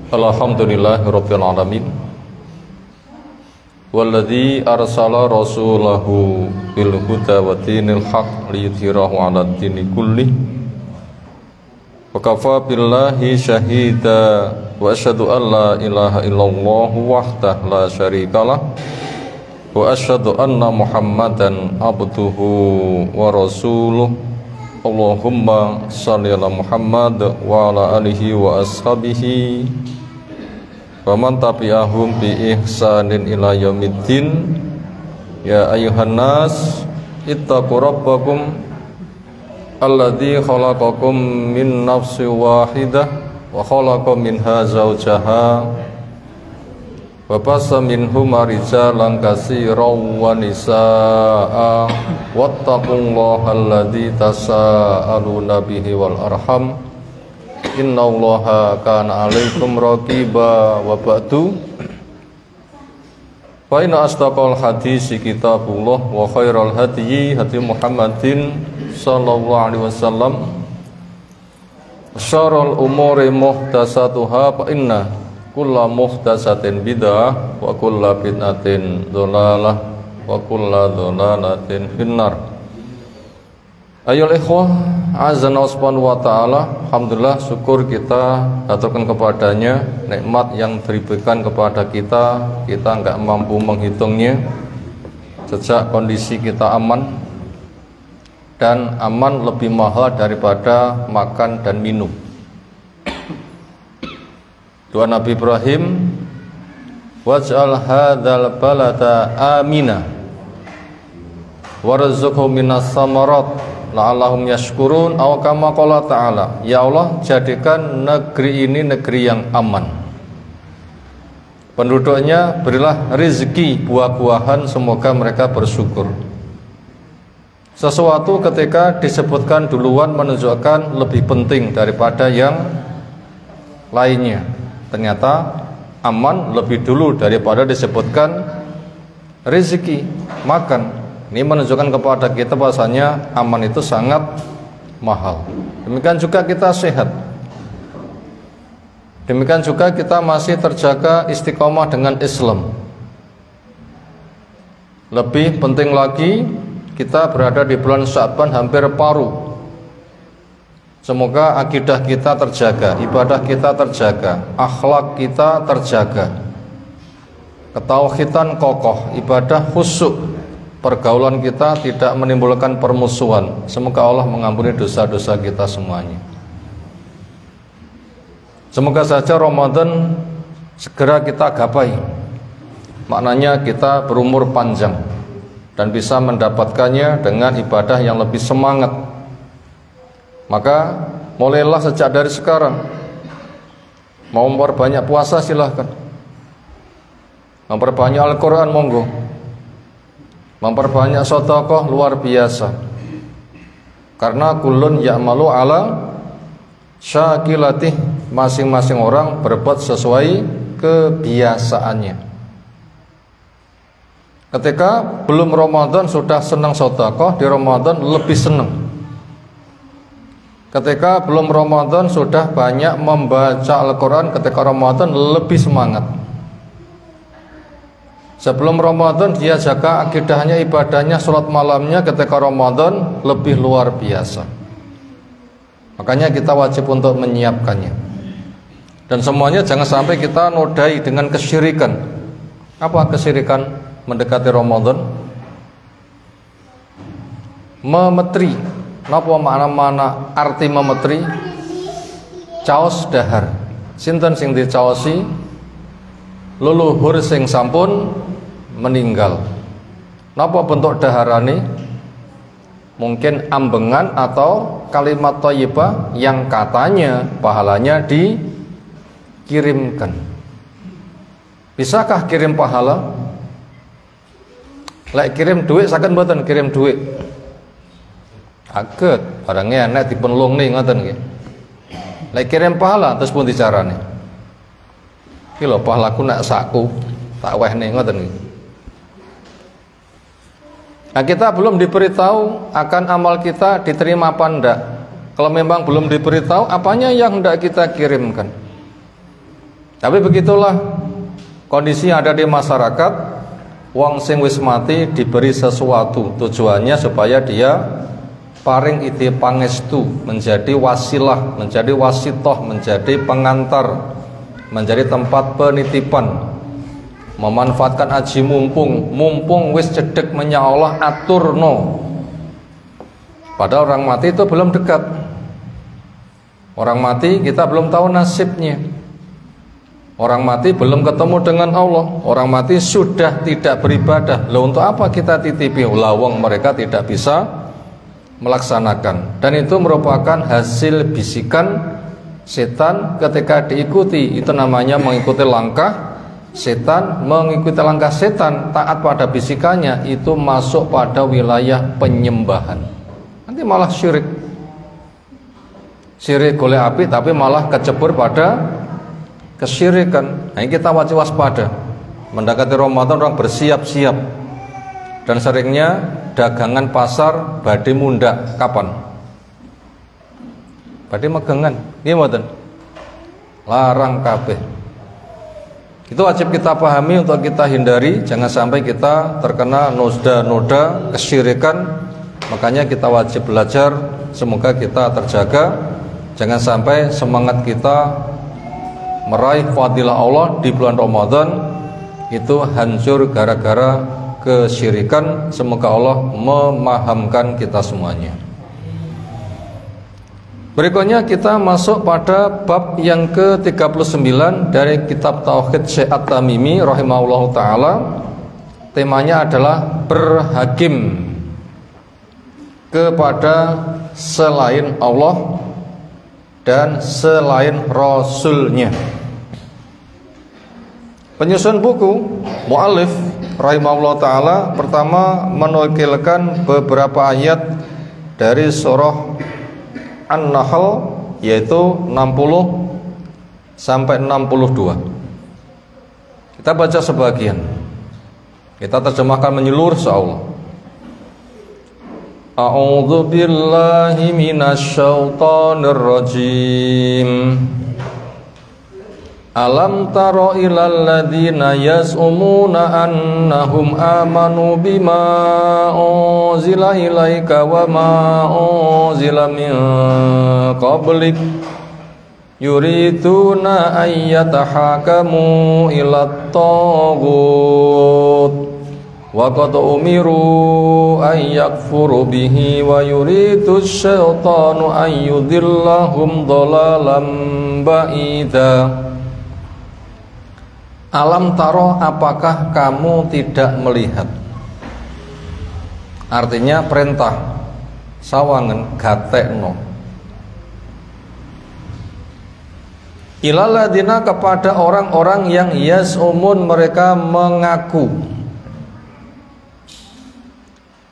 Alhamdulillahirabbil alamin. Walladzi arsala rasulahu bil huda wa dinil haq liyudhhirahu 'alad dini kullih. Wa kafa billahi syahida wa asyhadu an la ilaha illallah wahdahu la syarikalah wa asyhadu anna Muhammadan abduhu wa rasuluh. Allahumma shalli ala Muhammad wa ala alihi wa ashabihi wa man tabi'ahum bi ihsanin ila yaumiddin. Ya ayyuhan nas ittaqu rabbakum alladzi khalaqakum min nafsin wahidah wa khalaqa minha zawjaha wa bassa minhuma rijalan katsiran wa nisaa'a wattaqullaha alladzi tasaaluna bihi wal arham innallaha kana 'alaikum raqiba. Wa ba'du, fa inna asdaqal hadisi kitabullah wa khairal hadyi hadyi Muhammadin sallallahu alaihi wasallam wa syarrul umuri muhdatsatuha fa inna kulla muhdatsatin bid'ah wa kulla bid'atin dhalalah wa kulla dhalalatin finnar. Ayolah ikhwah azza subhanahu wa ta'ala, alhamdulillah, syukur kita aturkan kepadanya nikmat yang diberikan kepada kita enggak mampu menghitungnya. Sejak kondisi kita aman, dan aman lebih mahal daripada makan dan minum. Doa Nabi Ibrahim, waj'al hadzal balada amina warzuqhu minas samarat la'allahum yashkurun, aw kama qala ta'ala, ya Allah, jadikan negeri ini negeri yang aman, penduduknya berilah rezeki buah-buahan, semoga mereka bersyukur. Sesuatu ketika disebutkan duluan menunjukkan lebih penting daripada yang lainnya. Ternyata aman lebih dulu daripada disebutkan rezeki, makan. Ini menunjukkan kepada kita bahasanya aman itu sangat mahal. Demikian juga kita sehat. Demikian juga kita masih terjaga istiqomah dengan Islam. Lebih penting lagi, kita berada di bulan Sya'ban hampir paruh. Semoga akidah kita terjaga, ibadah kita terjaga, akhlak kita terjaga, ketauhidan kokoh, ibadah khusyuk, pergaulan kita tidak menimbulkan permusuhan. Semoga Allah mengampuni dosa-dosa kita semuanya. Semoga saja Ramadan segera kita gapai. Maknanya kita berumur panjang dan bisa mendapatkannya dengan ibadah yang lebih semangat. Maka mulailah sejak dari sekarang. Mau memperbanyak puasa silahkan, memperbanyak Al-Quran monggo, memperbanyak sedekah luar biasa. Karena kullun ya'malu ala syakilatih, masing-masing orang berbuat sesuai kebiasaannya. Ketika belum Ramadan sudah senang sedekah, di Ramadan lebih senang. Ketika belum Ramadan sudah banyak membaca Al-Quran, ketika Ramadan lebih semangat. Sebelum Ramadan dia jaga akidahnya, ibadahnya, sholat malamnya, ketika Ramadan lebih luar biasa. Makanya kita wajib untuk menyiapkannya. Dan semuanya jangan sampai kita nodai dengan kesyirikan. Apa kesyirikan mendekati Ramadan? Memetri. Napa makna arti memetri? Caos dahar. Sinten sing dicaosi? Leluhur sing sampun meninggal. Napa bentuk daharane? Mungkin ambengan atau kalimat thayyibah yang katanya pahalanya dikirimkan. Bisakah kirim pahala? Lek kirim duit saged mboten kirim duit? Saged, barangnya enak dipenlung nih ngoten nggih. Lek kirim pahala terus pun dicarane. Iki lho pahalaku nak sakku, tak wehne ngoten nggih. Nah, kita belum diberitahu akan amal kita diterima apa enggak. Kalau memang belum diberitahu, apanya yang hendak kita kirimkan? Tapi begitulah kondisi yang ada di masyarakat. Wong sing wis mati diberi sesuatu, tujuannya supaya dia paring iti pangestu, menjadi wasilah, menjadi wasitoh, menjadi pengantar, menjadi tempat penitipan, memanfaatkan aji mumpung wis cedek menya Allah aturno. Padahal orang mati itu belum dekat. Orang mati kita belum tahu nasibnya. Orang mati belum ketemu dengan Allah. Orang mati sudah tidak beribadah. Loh, untuk apa kita titipi? Lawang mereka tidak bisa melaksanakan. Dan itu merupakan hasil bisikan setan ketika diikuti. Itu namanya mengikuti langkah setan. Mengikuti langkah setan, taat pada bisikannya, itu masuk pada wilayah penyembahan. Nanti malah syirik. Syirik golek api tapi malah kecebur pada kesyirikan. Nah, ini kita wajib waspada. Mendekati Ramadan orang bersiap-siap. Dan seringnya dagangan pasar badhe mundak. Kapan? Badhe megengan. Nggih mboten? Larang kabeh. Itu wajib kita pahami untuk kita hindari. Jangan sampai kita terkena noda-noda kesyirikan. Makanya kita wajib belajar. Semoga kita terjaga. Jangan sampai semangat kita meraih fadilah Allah di bulan Ramadan itu hancur gara-gara kesyirikan. Semoga Allah memahamkan kita semuanya. Berikutnya kita masuk pada bab yang ke-39 dari kitab Tauhid Syekh At-Tamimi rahimahullahu taala. Temanya adalah berhakim kepada selain Allah dan selain Rasulnya. Penyusun buku mu'alif rahimahullah ta'ala pertama menukilkan beberapa ayat dari surah An-Nahl, yaitu 60 sampai 62. Kita baca sebagian, kita terjemahkan menyeluruh insyaallah. A'udzu billahi minasyaitonir rajim. Alam tara ilal ladzina yaz'umuna annahum amanu bima unzila ilaika wa ma unzila min qablik yuriduna ayyatahakamu ilat taghut wa qad umiru ay yakfuru bihi wa yuridu syaitanu ay yudillahum dhalalan ba'ida. Alam taro, apakah kamu tidak melihat? Artinya perintah sawangen gatekno. Ilaladina, kepada orang-orang yang yas'umun, mereka mengaku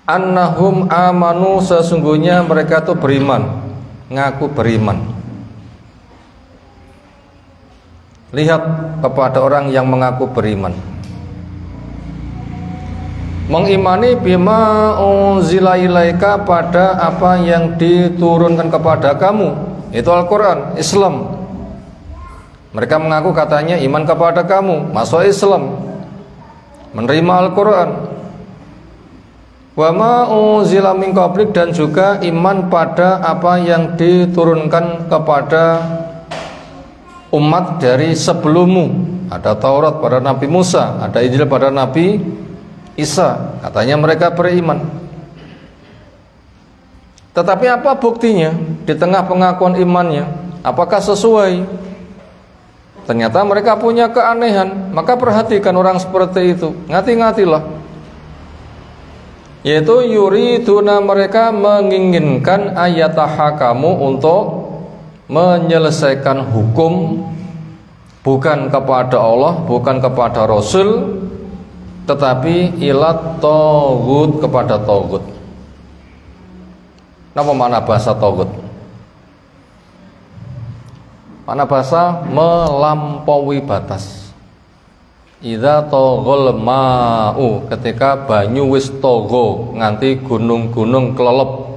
annahum amanu, sesungguhnya mereka itu beriman, ngaku beriman. Lihat kepada orang yang mengaku beriman, mengimani bima unzila ilaika, pada apa yang diturunkan kepada kamu, itu Al-Quran, Islam. Mereka mengaku katanya iman kepada kamu, masuk Islam, menerima Al-Quran. Wa ma unzila min qablik, dan juga iman pada apa yang diturunkan kepada umat dari sebelummu. Ada Taurat pada Nabi Musa, ada Injil pada Nabi Isa. Katanya mereka beriman. Tetapi apa buktinya di tengah pengakuan imannya? Apakah sesuai? Ternyata mereka punya keanehan. Maka perhatikan orang seperti itu, ngati-ngatilah. Yaitu yuriduna, mereka menginginkan ayatahakamu, untuk menyelesaikan hukum bukan kepada Allah, bukan kepada Rasul, tetapi ilat taghut, kepada taghut. Apa makna bahasa taghut? Makna bahasa melampaui batas. Idza taghal ma'u, ketika banyu wis togho nganti gunung-gunung kelelep,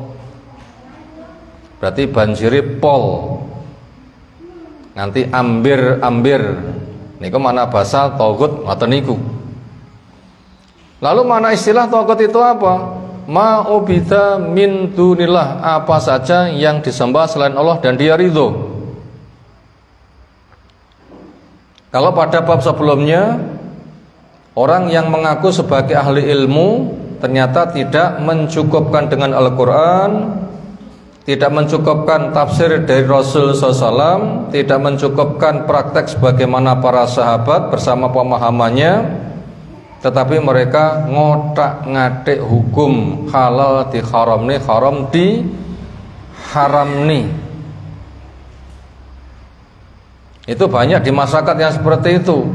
berarti banjiri pol, nanti ambir-ambir, Niku mana basa tagut ngoten niku. Lalu mana istilah tagut itu apa? Ma ubida min dunillah, apa saja yang disembah selain Allah dan dia ridho. Kalau pada bab sebelumnya orang yang mengaku sebagai ahli ilmu ternyata tidak mencukupkan dengan Al-Quran, tidak mencukupkan tafsir dari Rasul SAW, tidak mencukupkan praktek sebagaimana para sahabat bersama pemahamannya, tetapi mereka ngotak-ngatik hukum halal di haram nih, haram di haram nih. Itu banyak di masyarakat yang seperti itu.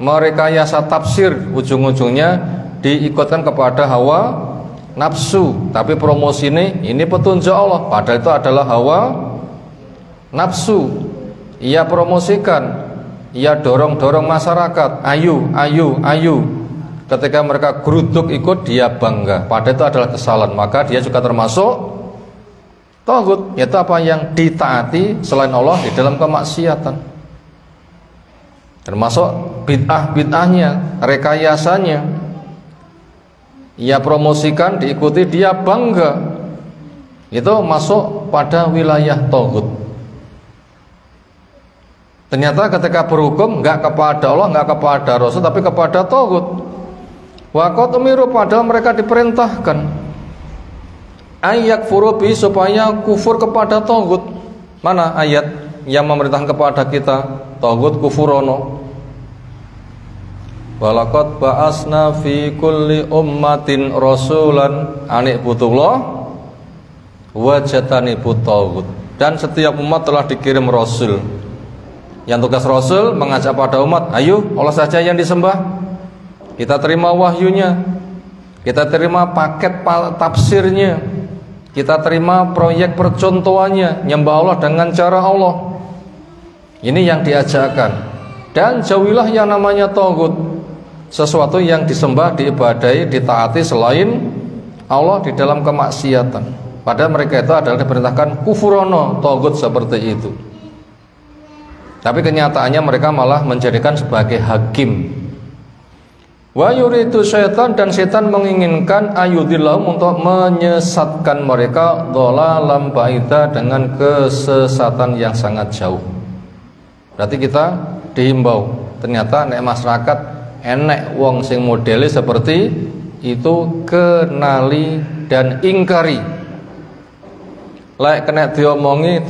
Merekayasa tafsir, ujung-ujungnya diikutkan kepada hawa nafsu. Tapi promosi ini petunjuk Allah, padahal itu adalah hawa nafsu. Ia promosikan, ia dorong-dorong masyarakat, ayo, ayo, ayo. Ketika mereka geruduk ikut, dia bangga, padahal itu adalah kesalahan. Maka dia juga termasuk taghut, yaitu apa yang ditaati selain Allah di dalam kemaksiatan, termasuk bid'ah-bid'ahnya, rekayasanya. Ia promosikan, diikuti, dia bangga. Itu masuk pada wilayah taghut. Ternyata ketika berhukum nggak kepada Allah, nggak kepada Rasul, tapi kepada taghut. Wa qad umiru, padahal mereka diperintahkan ayat furubi, supaya kufur kepada taghut. Mana ayat yang memerintahkan kepada kita taghut kufurono? Walaqad ba'asna fi kulli ummatin rasulan ani'budullah wajtanibut taghut. Dan setiap umat telah dikirim rasul. Yang tugas rasul mengajak pada umat, ayo Allah saja yang disembah. Kita terima wahyunya, kita terima paket tafsirnya, kita terima proyek percontohannya, nyembah Allah dengan cara Allah. Ini yang diajarkan. Dan jauhilah yang namanya taghut, sesuatu yang disembah, diibadahi, ditaati selain Allah di dalam kemaksiatan. Padahal mereka itu adalah diperintahkan kufurono, taghut seperti itu. Tapi kenyataannya mereka malah menjadikan sebagai hakim. Wa yuridu syaitan, dan setan menginginkan ayudillahum, untuk menyesatkan mereka dhalalan ba'ida, dengan kesesatan yang sangat jauh. Berarti kita dihimbau, ternyata nek masyarakat enek wong sing modele seperti itu, kenali dan ingkari. Lek kena diomongi,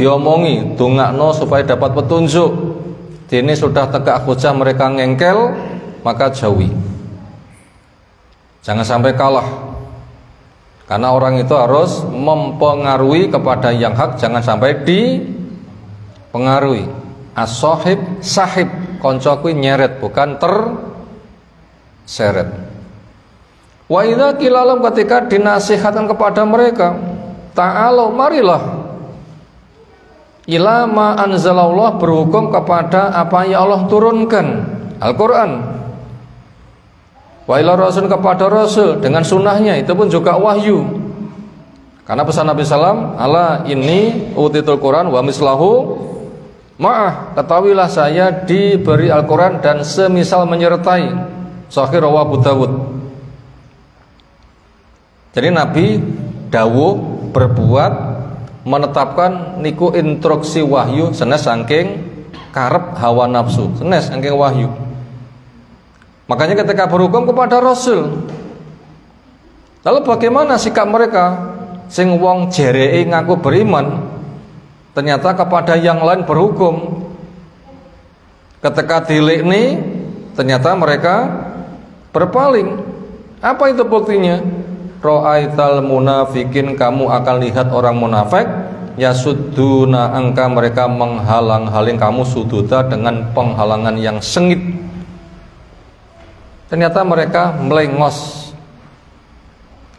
dongakno supaya dapat petunjuk. Dene sudah tegak hujah mereka ngengkel, maka jauhi. Jangan sampai kalah. Karena orang itu harus mempengaruhi kepada yang hak, jangan sampai dipengaruhi. As-sahib sahib, kanca kuwi nyeret bukan terseret. Wa idza qila lahum, ketika dinasihatkan kepada mereka, ta'alu, marilah, ila ma anzalallah, berhukum kepada apa yang Allah turunkan, Al-Quran. Wa ila rasul, kepada Rasul dengan sunnahnya, itu pun juga wahyu. Karena pesan Nabi SAW, ala ini utitul Quran wa mislahu ma'ah, ketahuilah saya diberi Al-Quran dan semisal menyertai. Sahih rawahu Abu Dawud. Jadi Nabi dawuh, berbuat, menetapkan niku instruksi wahyu, senes saking karep hawa nafsu, senes saking wahyu. Makanya ketika berhukum kepada Rasul, lalu bagaimana sikap mereka sing wong jeree ngaku beriman, ternyata kepada yang lain berhukum. Ketika dilikni, ternyata mereka berpaling. Apa itu buktinya? Ra'aital munafikin, kamu akan lihat orang munafik, yasudduna angka, mereka menghalang-haling kamu, sududa, dengan penghalangan yang sengit. Ternyata mereka melengos,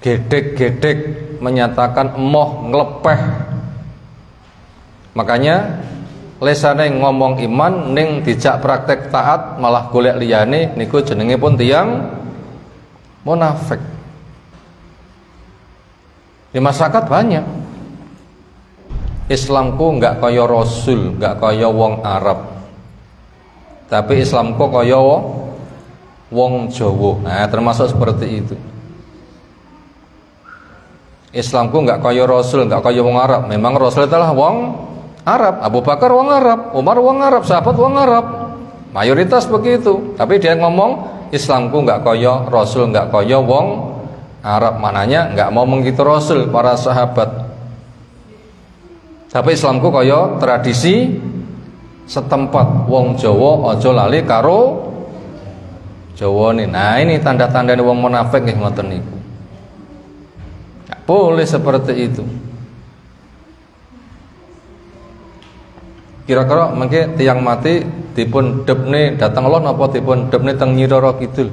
gedek-gedek, menyatakan emoh, ngelepeh. Makanya lesane ngomong iman, ning dijak praktek taat malah golek liyane, niku jenenge pun tiyang munafik. Di masyarakat banyak. Islamku nggak kaya Rasul, nggak kaya wong Arab. tapi Islamku kaya wong Jawa. Nah, termasuk seperti itu. Islamku enggak kaya Rasul, enggak kaya wong Arab. Memang Rasul adalah wong Arab, Abu Bakar wong Arab, Umar wong Arab, sahabat wong Arab. Mayoritas begitu. Tapi dia ngomong Islamku enggak kaya Rasul, enggak kaya wong Arab. Maknanya enggak mau mengikuti Rasul, para sahabat. Tapi Islamku kaya tradisi setempat. Wong Jawa aja lali karo Jawa nih. Nah, ini tanda-tanda wong munafik nggih ngoten niku. Boleh seperti itu. Kira-kira mengke tiang mati dipun debne datang Allah napa dipun debne teng Nyi Roro Kidul?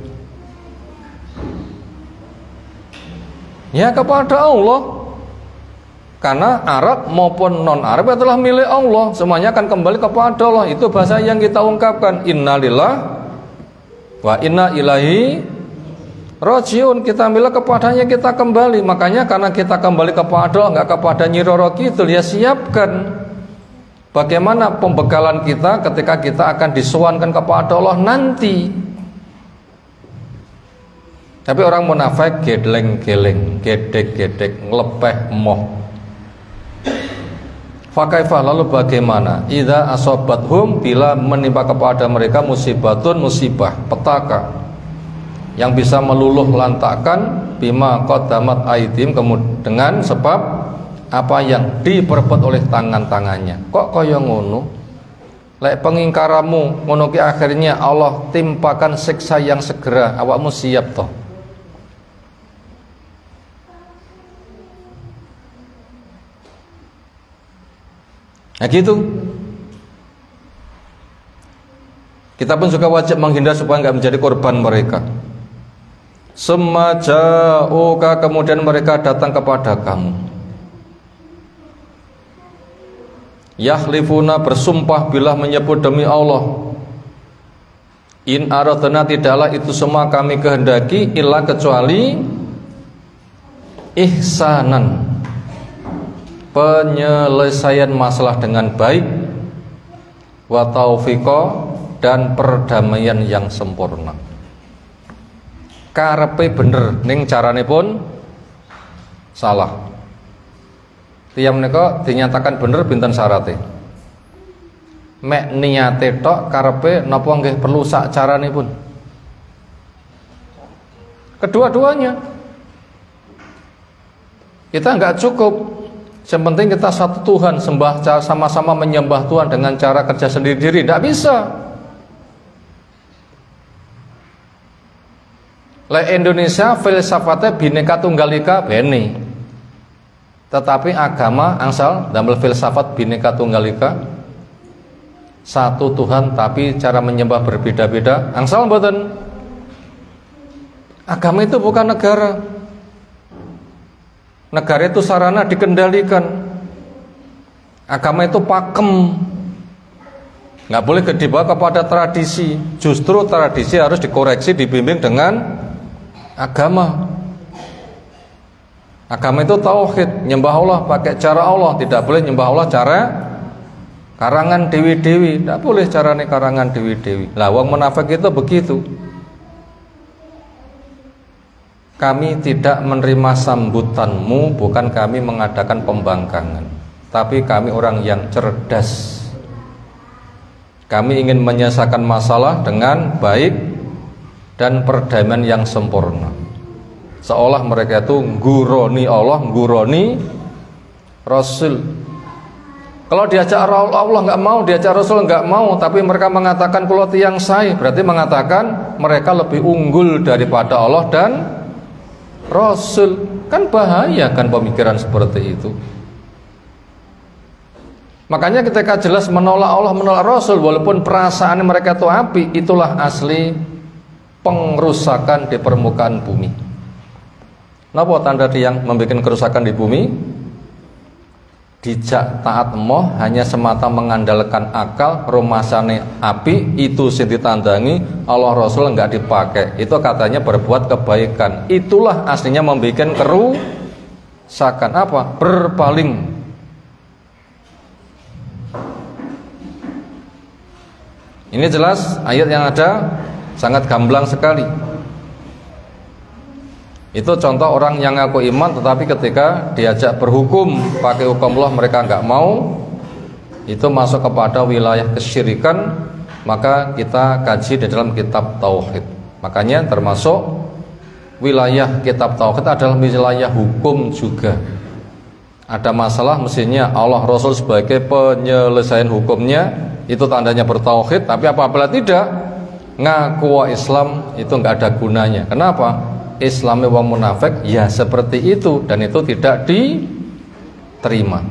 Ya kepada Allah. Karena Arab maupun non Arab adalah milik Allah. Semuanya akan kembali kepada Allah. Itu bahasa yang kita ungkapkan. Innalillah wa inna ilaihi rajiun. Kita milik kepadanya, kita kembali. Makanya karena kita kembali kepada Allah, enggak kepada Nyi Roro Kidul, ya siapkan bagaimana pembekalan kita ketika kita akan disuankan kepada Allah nanti. Tapi orang munafik geleng-geleng, gedek-gedek, ngelepeh moh. Fakaifah, lalu bagaimana? Idza asobathum, bila menimpa kepada mereka musibatun, musibah, petaka yang bisa meluluh lantakkan bima qaddamat aidim, dengan sebab apa yang diperbuat oleh tangan-tangannya. Kok kaya ngono? Lek pengingkaramu ngono ki akhirnya Allah timpakan siksa yang segera, awakmu siap toh? Nah gitu. Kita pun juga wajib menghindar supaya nggak menjadi korban mereka. Semaja'uka, kemudian mereka datang kepada kamu. Yahlifuna, bersumpah billah, menyebut demi Allah. In aradna, tidaklah itu semua kami kehendaki illa kecuali ihsanan, penyelesaian masalah dengan baik, wa taufiqa, dan perdamaian yang sempurna. Karepe bener ning carane pun salah. Tiyang menika dinyatakan bener pinten syarate? Mek niate tok karepe napa nggih perlu sak carane pun? Kedua-duanya. Kita enggak cukup. Yang penting kita satu Tuhan, sembah, sama-sama menyembah Tuhan dengan cara kerja sendiri-sendiri. Tidak bisa. Le Indonesia filsafatnya Bhinneka Tunggal Ika bene. Tetapi agama angsal damel filsafat Bhinneka Tunggal Ika, satu Tuhan tapi cara menyembah berbeda-beda. Angsal mboten. Agama itu bukan negara. Negara itu sarana dikendalikan. Agama itu pakem, nggak boleh dibawa kepada tradisi. Justru tradisi harus dikoreksi, dibimbing dengan agama. Agama itu tauhid, nyembah Allah pakai cara Allah. Tidak boleh nyembah Allah cara karangan dewi-dewi. Tidak boleh carane karangan dewi-dewi. Lah wong munafik itu begitu. Kami tidak menerima sambutanmu, bukan kami mengadakan pembangkangan, tapi kami orang yang cerdas. Kami ingin menyelesaikan masalah dengan baik dan perdamaian yang sempurna. Seolah mereka itu ngguroni Allah, ngguroni Rasul. Kalau diajak Allah nggak mau, diajak Rasul nggak mau, tapi mereka mengatakan kulo tiyang sae, berarti mengatakan mereka lebih unggul daripada Allah dan Rasul. Kan bahaya kan pemikiran seperti itu. Makanya ketika jelas menolak Allah, menolak Rasul, walaupun perasaan mereka itu api, itulah asli pengrusakan di permukaan bumi. Napa tanda yang membuat kerusakan di bumi? Dijak taat moh hanya semata mengandalkan akal, rumasane api, itu sing ditandangi Allah Rasul enggak dipakai. Itu katanya berbuat kebaikan. Itulah aslinya membuat kerusakan. Apa? Berpaling. Ini jelas ayat yang ada sangat gamblang sekali. Itu contoh orang yang ngaku iman tetapi ketika diajak berhukum pakai hukum Allah mereka nggak mau, itu masuk kepada wilayah kesyirikan. Maka kita kaji di dalam kitab Tauhid. Makanya termasuk wilayah kitab Tauhid adalah wilayah hukum juga. Ada masalah mestinya Allah Rasul sebagai penyelesaian hukumnya, itu tandanya bertauhid. Tapi apabila tidak, ngaku Islam itu nggak ada gunanya. Kenapa? Islamnya wong munafik ya seperti itu, dan itu tidak diterima.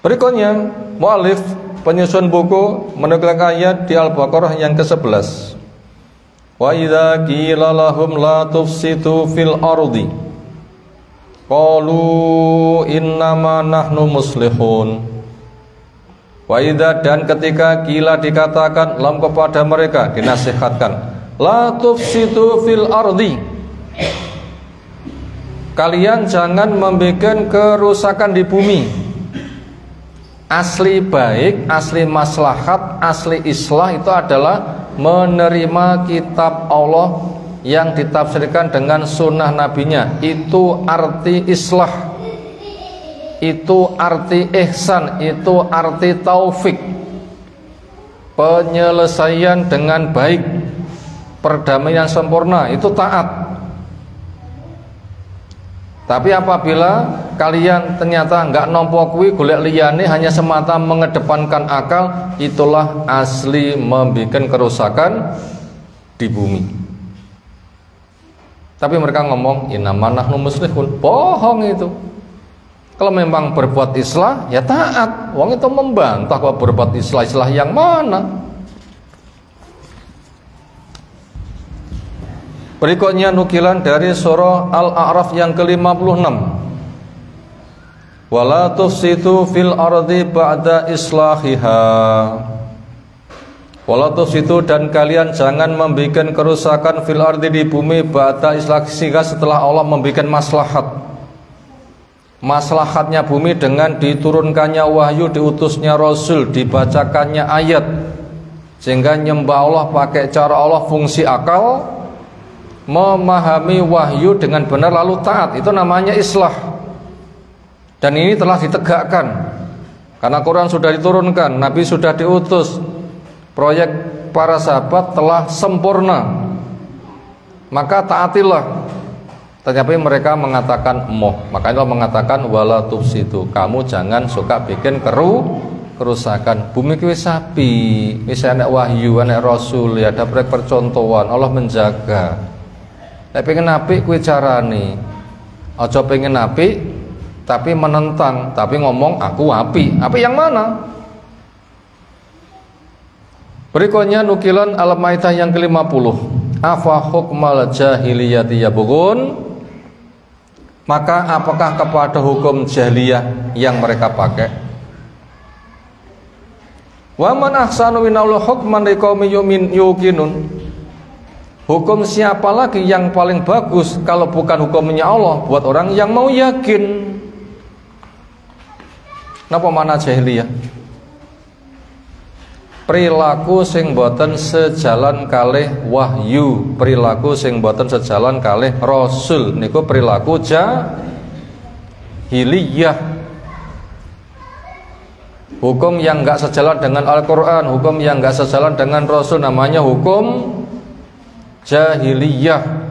Berikutnya mu'alif penyusun buku menukilkan ayat di Al-Baqarah yang ke-11. Wa idza qila lahum la tufsidu fil ardi qalu innama nahnu muslihun. Wa idza, dan ketika qila dikatakan lam kepada mereka, dinasihatkan, la tufsidu fil ardi, kalian jangan membuat kerusakan di bumi. Asli baik, asli maslahat, asli islah itu adalah menerima kitab Allah yang ditafsirkan dengan sunnah nabinya. Itu arti islah, itu arti ihsan, itu arti taufik, penyelesaian dengan baik, perdamaian sempurna, itu taat. Tapi apabila kalian ternyata nggak nompo kuwi golek liyane hanya semata mengedepankan akal, itulah asli membuat kerusakan di bumi. Tapi mereka ngomong innaman nahnu muslihun, bohong itu. Kalau memang berbuat islah ya taat. Wong itu membantah kalau berbuat islah yang mana? Berikutnya nukilan dari surah Al-A'raf yang ke-56. Wala tufsidu fil ardi ba'da islahiha. Wala tufsidu, dan kalian jangan membuat kerusakan fil ardi di bumi ba'da islahiha, setelah Allah membuat maslahat. Maslahatnya bumi dengan diturunkannya wahyu, diutusnya rasul, dibacakannya ayat, sehingga nyembah Allah pakai cara Allah, fungsi akal, memahami wahyu dengan benar lalu taat, itu namanya islah. Dan ini telah ditegakkan karena Quran sudah diturunkan, Nabi sudah diutus, proyek para sahabat telah sempurna, maka taatilah. Tetapi mereka mengatakan moh, makanya Allah mengatakan wala tufsidu, kamu jangan suka bikin kerusakan. Bumi kuwi sapi, wis enek wahyu, enek rasul, ya ada percontohan, Allah menjaga. Nek pengen apik kuwi carane. Aja pengen apik tapi menentang, tapi ngomong aku apik. Apik yang mana? Berikutnya nukilan Al-Maidah yang ke-50. Afa hukmal jahiliyati yabghun? Maka apakah kepada hukum jahiliyah yang mereka pakai? Wa man ahsanu minallahi hukman liqaumin yuqinun. Hukum siapa lagi yang paling bagus kalau bukan hukumnya Allah buat orang yang mau yakin? Napa mana jahiliyah? Perilaku sing boten sejalan kalih wahyu, perilaku sing boten sejalan kalih rasul, niku perilaku jahiliyah. Hukum yang enggak sejalan dengan Al-Quran, hukum yang enggak sejalan dengan rasul, namanya hukum jahiliyah.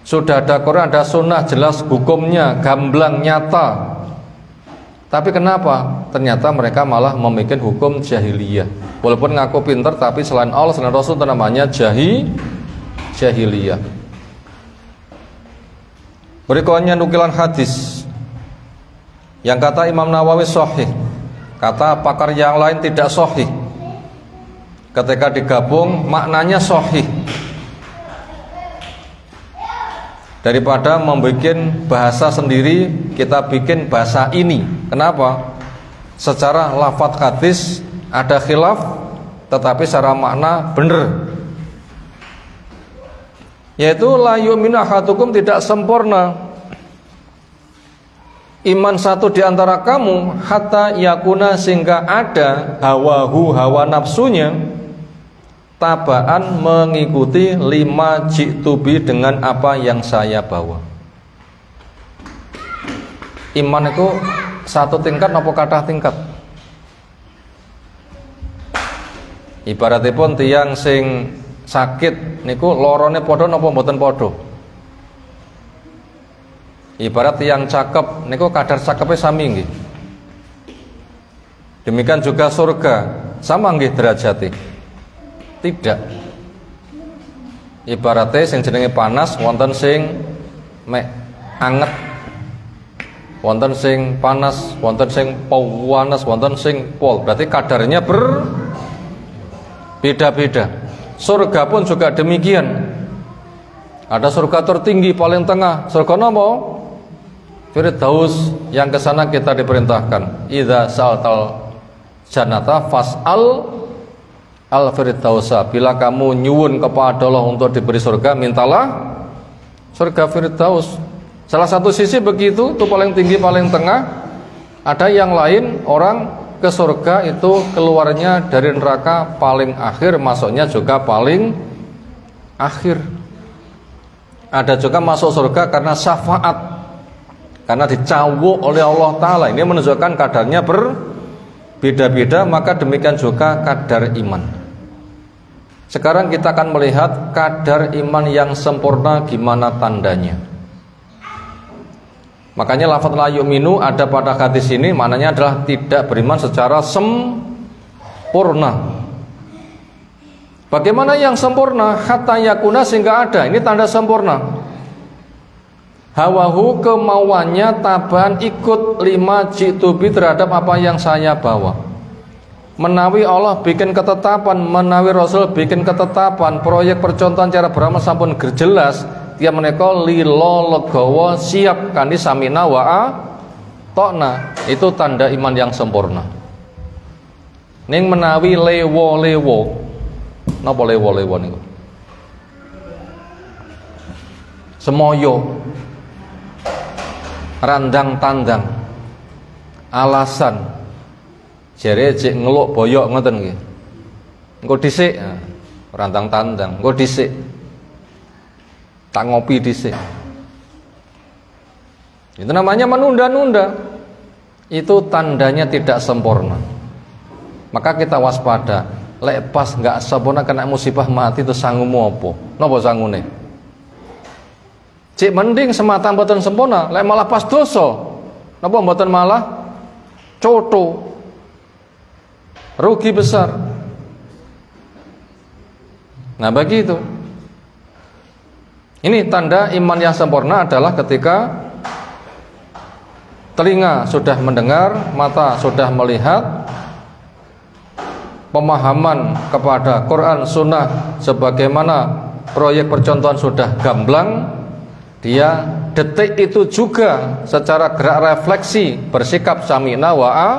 Sudah ada Quran, ada sunnah, jelas hukumnya, gamblang, nyata. Tapi kenapa? Ternyata mereka malah membuat hukum jahiliyah. Walaupun ngaku pinter, tapi selain Allah, selain Rasul, itu namanya jahiliyah. Berikutnya nukilan hadis yang kata Imam Nawawi sahih, kata pakar yang lain tidak sahih. Ketika digabung maknanya sahih. Daripada membuat bahasa sendiri, kita bikin bahasa ini. Kenapa? Secara lafadz hadis ada khilaf, tetapi secara makna benar. Yaitu la yu'minu ahadukum, tidak sempurna iman satu di antara kamu hatta yakuna sehingga ada hawa nafsunya tabaan mengikuti lima jitubi dengan apa yang saya bawa. Iman itu satu tingkat apa kathah tingkat? Ibaratipun tiyang sing sakit niku lorone padha napa mboten padha? Ibarat tiyang cakep niku kadar cakepe sami nggih. Demikian juga surga, sama nggih derajate? Tidak. Ibaratnya sing jenenge panas wonten sing mek anget. Wonten sing panas, wonten sing panas, wonten sing pol. Berarti kadarnya berbeda-beda. Surga pun juga demikian. Ada surga tertinggi paling tengah. Surga napa? Firdaus, yang ke sana kita diperintahkan. Idza sa'altal jannata fas'al al-firdausa. Bila kamu nyuwun kepada Allah untuk diberi surga, mintalah surga firdaus. Salah satu sisi begitu, itu paling tinggi, paling tengah. Ada yang lain, orang ke surga itu keluarnya dari neraka paling akhir, masuknya juga paling akhir. Ada juga masuk surga karena syafaat, karena dicawuk oleh Allah Ta'ala. Ini menunjukkan kadarnya berbeda-beda. Maka demikian juga kadar iman. Sekarang kita akan melihat kadar iman yang sempurna gimana tandanya. Makanya lafaz la yu'minu ada pada hadis ini, maknanya adalah tidak beriman secara sempurna. Bagaimana yang sempurna? Hatta yakuna sehingga ada. Ini tanda sempurna. Hawahu kemauannya taban ikut lima jitubi terhadap apa yang saya bawa. Menawi Allah bikin ketetapan, menawi Rasul bikin ketetapan, proyek percontohan cara beramal sampun gerjelas, dia menika lilo legowo siap kandi samina wa'a tokna. Itu tanda iman yang sempurna. Ning menawi lewo-lewo, napa lewo-lewo niku? Semoyo, randang-tandang, alasan, jere cek ngeluk boyok ngoten nggih. Engko dhisik, randang-tandang, engko dhisik. Tak ngopi dhisik. Itu namanya menunda-nunda. Itu tandanya tidak sempurna. Maka kita waspada. Lek pas enggak sempurna kena musibah mati itu sangumu apa? Napa sangune? Cek mending semata mboten sempurna, lek malah pas dosa. Napa mboten malah coto? Rugi besar. Nah begitu. Ini tanda iman yang sempurna adalah ketika telinga sudah mendengar, mata sudah melihat, pemahaman kepada Quran Sunnah sebagaimana proyek percontohan sudah gamblang, dia detik itu juga secara gerak refleksi bersikap sami'na wa'a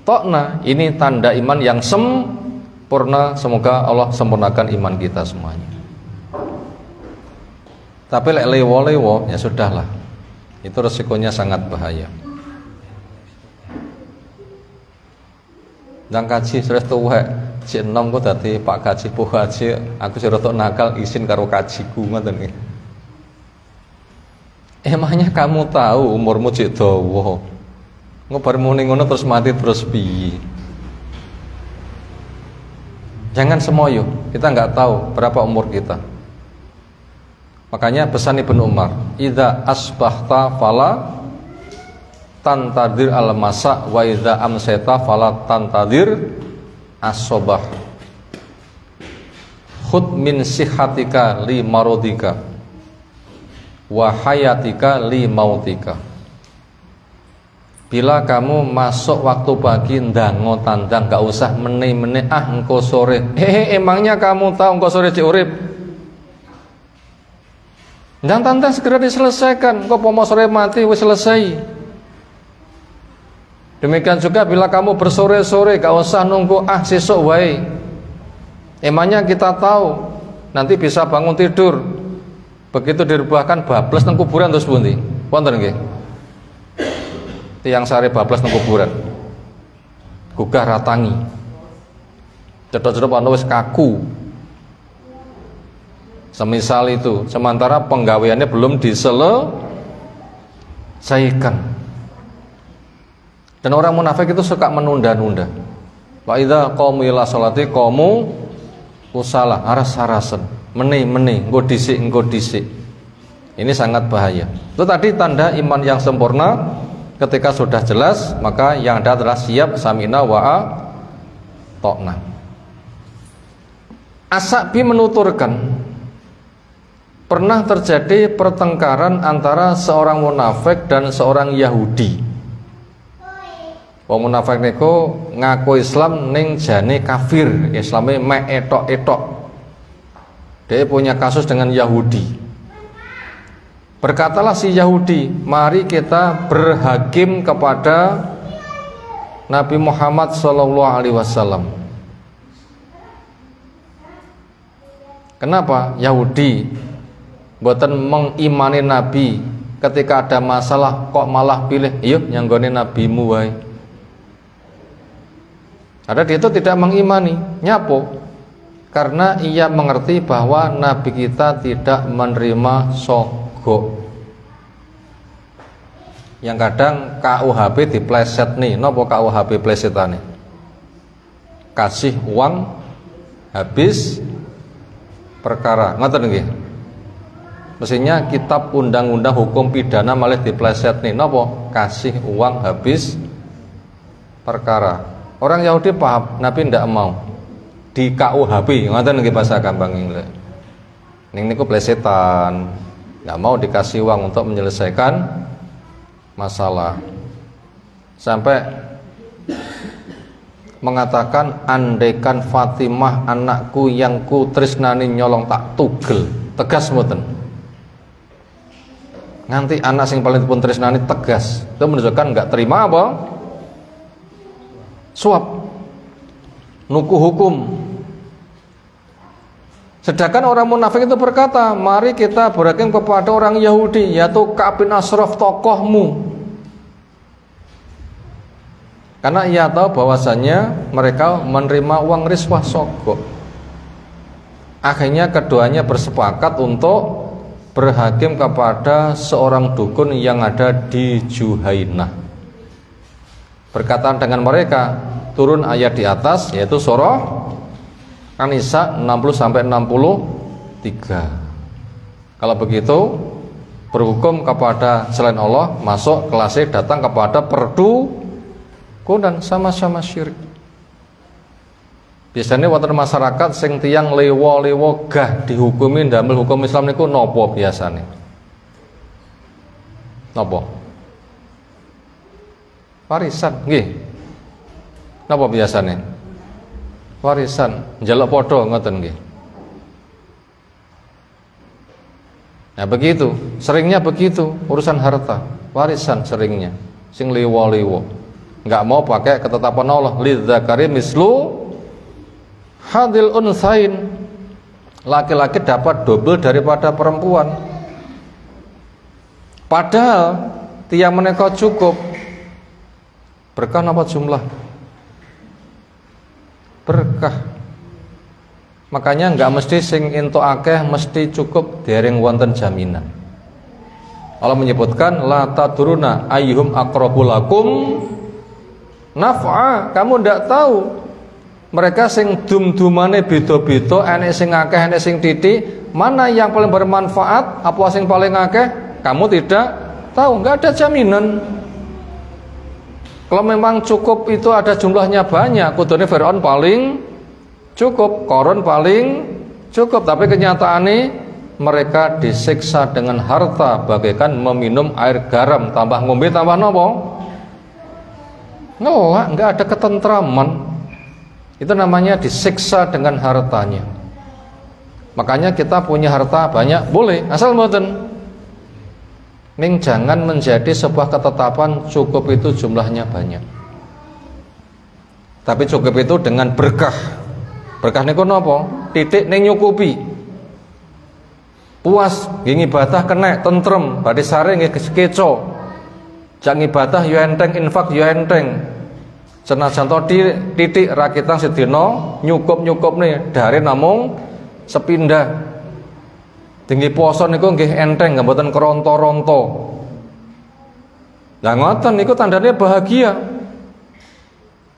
tokna. Ini tanda iman yang sempurna. Semoga Allah sempurnakan iman kita semuanya. Tapi lek lewo-lewo ya sudahlah. Itu resikonya sangat bahaya. Nang kaji stres tuwek, cek enom kok dadi Pak Kaji Po Haji, aku sing rada nakal isin karo kajiku ngoten nggih. Emangnya kamu tahu umurmu cek dawa? Ngobar muni ngono terus mati terus piye? Jangan semoyo, kita nggak tahu berapa umur kita. Makanya pesan Ibnu Umar, idza asbahta fala tantadir al-masa wa idza amsayta fala tantadir as-sabah. Khud min sihatika li marodika wa hayatika li mautika. Bila kamu masuk waktu pagi ndango tandang, gak usah meneh-meneh engko sore. Emangnya kamu tahu engko sore cek urip? Ndang tandang segera diselesaikan, engko pomo sore mati wis selesai. Demikian juga bila kamu bersore-sore gak usah nunggu sesuk wae. Emangnya kita tahu nanti bisa bangun tidur, begitu direbahkan bablas nang kuburan terus pundi? Wonten nggih? tiang sare bablas nang kuburan. Gugah ratangi. Cedhok-cedhok ana wis kaku. Semisal itu, sementara penggaweannya belum diselesaikan. Dan orang munafik itu suka menunda-nunda. Wa idza qamu ila sholati qamu kusala, aras-arasen, meni-meni, engko dhisik. Ini sangat bahaya. Itu tadi tanda iman yang sempurna. Ketika sudah jelas, maka yang ada adalah siap samina wa ata'na. As-Sa'bi menuturkan, pernah terjadi pertengkaran antara seorang munafik dan seorang Yahudi. Wong munafik niku ngaku Islam ning jane kafir, Islame mek etok-etok. Dia punya kasus dengan Yahudi. Berkatalah si Yahudi, mari kita berhakim kepada Nabi Muhammad SAW. Kenapa? Yahudi mboten mengimani Nabi, ketika ada masalah kok malah pilih yuk nyanggone nabimu wae. Ada dia itu tidak mengimani, nyapo? Karena ia mengerti bahwa Nabi kita tidak menerima sogok. Yang kadang KUHP dipleset nih, napa KUHP plesetane? Kasih uang habis perkara. Ngoten nggih. Mestinya kitab undang-undang hukum pidana malah dipleset nih, napa? Kasih uang habis perkara. Orang Yahudi paham, Nabi ndak mau di KUHP, ngoten nggih bahasa gampang Inggris. Ning niku plesetan, ndak mau dikasih uang untuk menyelesaikan masalah. Sampai mengatakan, andaikan Fatimah anakku yang ku tresnani nyolong tak tugel. Tegas mboten. Nganti anak sing paling pun tresnani tegas. Itu menunjukkan enggak terima apa? Suap. Nuku hukum. Sedangkan orang munafik itu berkata, mari kita berhakim kepada orang Yahudi, yaitu Ka'ab bin Ashraf, tokohmu. Karena ia tahu bahwasannya mereka menerima uang riswah sogok. Akhirnya keduanya bersepakat untuk berhakim kepada seorang dukun yang ada di Juhainah. Berkaitan dengan mereka, turun ayat di atas, yaitu surah An-Nisa 60-63. Kalau begitu, berhukum kepada selain Allah, masuk kelasnya datang kepada perdukunan, sama-sama syirik. Biasanya wonten masyarakat sing tiyang lewo-lewo gah dihukumi ndamel hukum Islam niku napa biasane? Napa? Warisan, nggih. Napa biasane? Warisan, njaluk padha ngoten nggih. Nah begitu, seringnya begitu urusan harta, warisan seringnya. Sing lewo-lewo. Enggak mau pakai ketetapan Allah, lidzakari mislu hadil unsain. Laki-laki dapat double daripada perempuan. Padahal tiang menika cukup. Berkah apa jumlah? Berkah. Makanya enggak mesti sing entuk akeh mesti cukup dereng wonten jaminan. Allah menyebutkan la tadruna ayyuhum aqrabu lakum naf'a. Kamu ndak tahu mereka sing dum-dumane beda-beda, enek sing akeh enek sing titik, mana yang paling bermanfaat, apa sing paling akeh? Kamu tidak tahu, enggak ada jaminan. Kalau memang cukup itu ada jumlahnya banyak, kudune Firaun paling cukup, Qarun paling cukup, tapi kenyataannya mereka disiksa dengan harta bagaikan meminum air garam, tambah ngombe tambah nopo? Ngelak, enggak ada ketentraman. Itu namanya disiksa dengan hartanya. Makanya kita punya harta banyak boleh, asal mboten ning jangan menjadi sebuah ketetapan cukup itu jumlahnya banyak. Tapi cukup itu dengan berkah. Berkah niku napa? Titik ning nyukupi. Puas nggih ibadah kenek tentrem, badhe sare nggih keco. Jak ibadah yo enteng, infak yo enteng. Senajan to titik rakitan sedina nyukup nih dari namung sepindah. Tinggi poso niku nggih enteng, mboten keronto-ronto. Lah ngoten niku tandanya bahagia.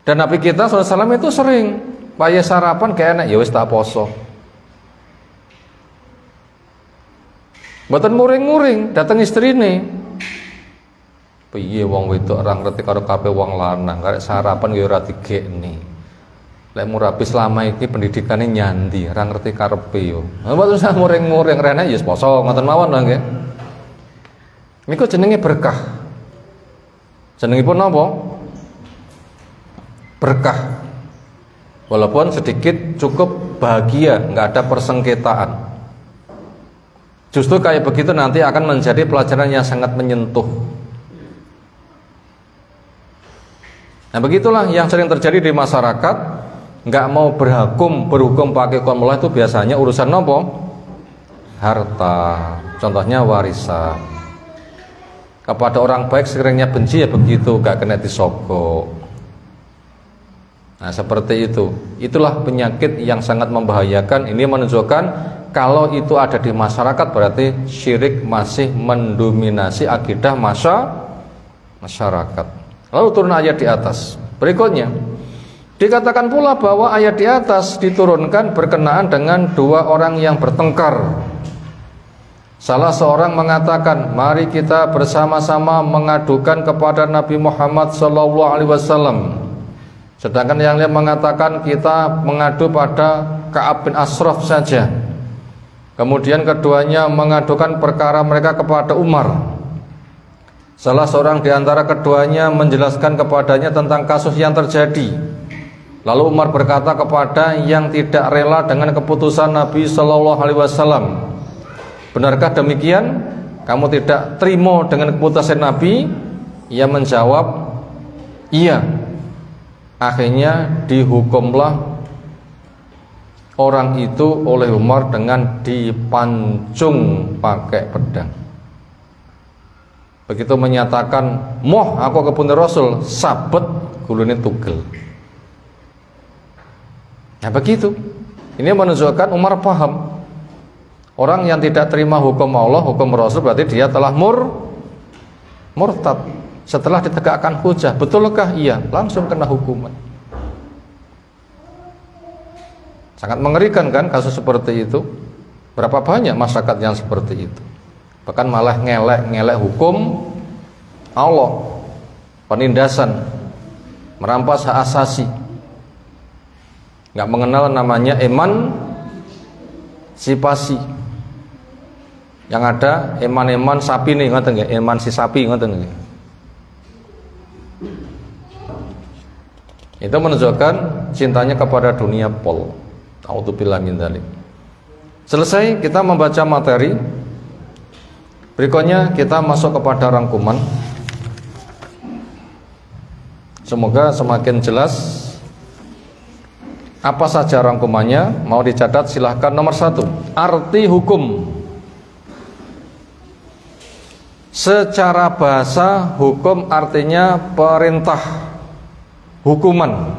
Dan Nabi kita SAW itu sering payah sarapan gak enak ya wis tak poso. Mboten muring-muring dateng istrine. Piye wong wedok ora ngerti karo kabeh wong lanang, karek sarapan ya ora digekne. Lek murabis lama iki pendidikane nyandi, ora ngerti karepe yo. Mboten usah muring-muring rene ya poso ngoten mawon lho nggih. Niku jenenge berkah. Jenengipun napa? Berkah. Walaupun sedikit cukup bahagia, nggak ada persengketaan. Justru kayak begitu nanti akan menjadi pelajaran yang sangat menyentuh. Nah begitulah yang sering terjadi di masyarakat, nggak mau berhukum pakai formula itu biasanya urusan nopo? Harta, contohnya warisan. Kepada orang baik seringnya benci ya begitu, nggak kena disogok. Nah seperti itu. Itulah penyakit yang sangat membahayakan. Ini menunjukkan kalau itu ada di masyarakat berarti syirik masih mendominasi akidah masyarakat. Lalu turun ayat di atas. Berikutnya dikatakan pula bahwa ayat di atas diturunkan berkenaan dengan dua orang yang bertengkar. Salah seorang mengatakan, mari kita bersama-sama mengadukan kepada Nabi Muhammad SAW. Sedangkan yang lain mengatakan kita mengadu pada Ka'ab bin Ashraf saja. Kemudian keduanya mengadukan perkara mereka kepada Umar. Salah seorang di antara keduanya menjelaskan kepadanya tentang kasus yang terjadi. Lalu Umar berkata kepada yang tidak rela dengan keputusan Nabi SAW, benarkah demikian? Kamu tidak terima dengan keputusan Nabi? Ia menjawab, iya. Akhirnya dihukumlah orang itu oleh Umar dengan dipancung pakai pedang. Begitu menyatakan, moh aku kepunten Rasul, sabet gulune tugel. Nah begitu. Ini menunjukkan Umar paham. Orang yang tidak terima hukum Allah, hukum Rasul, berarti dia telah murtad. Setelah ditegakkan hujah, betulkah? Iya, langsung kena hukuman. Sangat mengerikan kan kasus seperti itu. Berapa banyak masyarakat yang seperti itu. Bahkan malah ngelek hukum Allah, penindasan, merampas hak asasi, nggak mengenal namanya emansipasi. Yang ada eman sapi nih, ngoten nggih, eman si sapi ngoten nggih. Itu menunjukkan cintanya kepada dunia pol. A'udzubillahi min dzalik. Selesai kita membaca materi. Berikutnya kita masuk kepada rangkuman. Semoga semakin jelas. Apa saja rangkumannya? Mau dicatat silahkan. Nomor 1, arti hukum. Secara bahasa hukum artinya perintah, hukuman.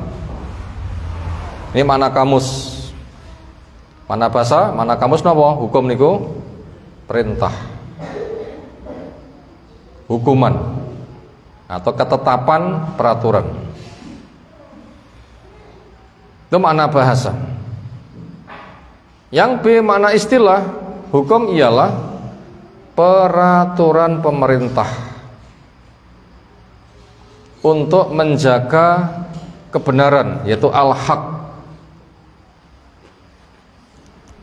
Ini mana kamus? Mana bahasa? Mana kamus napa? Hukum niku perintah, hukuman atau ketetapan peraturan. Itu makna bahasa. Yang B makna istilah, hukum ialah peraturan pemerintah untuk menjaga kebenaran, yaitu al-haq.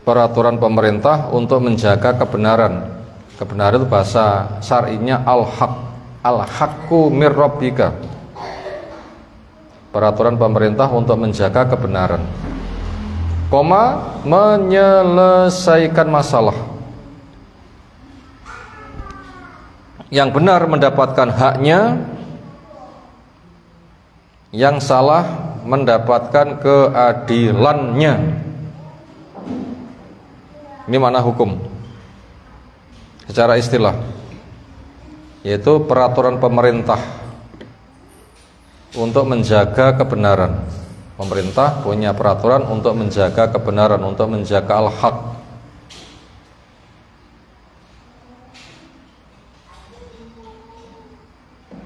Peraturan pemerintah untuk menjaga kebenaran. Kebenaran itu bahasa syar'inya al-haq. Al-haqqu mir rabbika. Peraturan pemerintah untuk menjaga kebenaran. Koma, menyelesaikan masalah. Yang benar mendapatkan haknya, yang salah mendapatkan keadilannya. Ini makna hukum secara istilah. yaitu peraturan pemerintah untuk menjaga kebenaran. Pemerintah punya peraturan untuk menjaga kebenaran, untuk menjaga al-haq.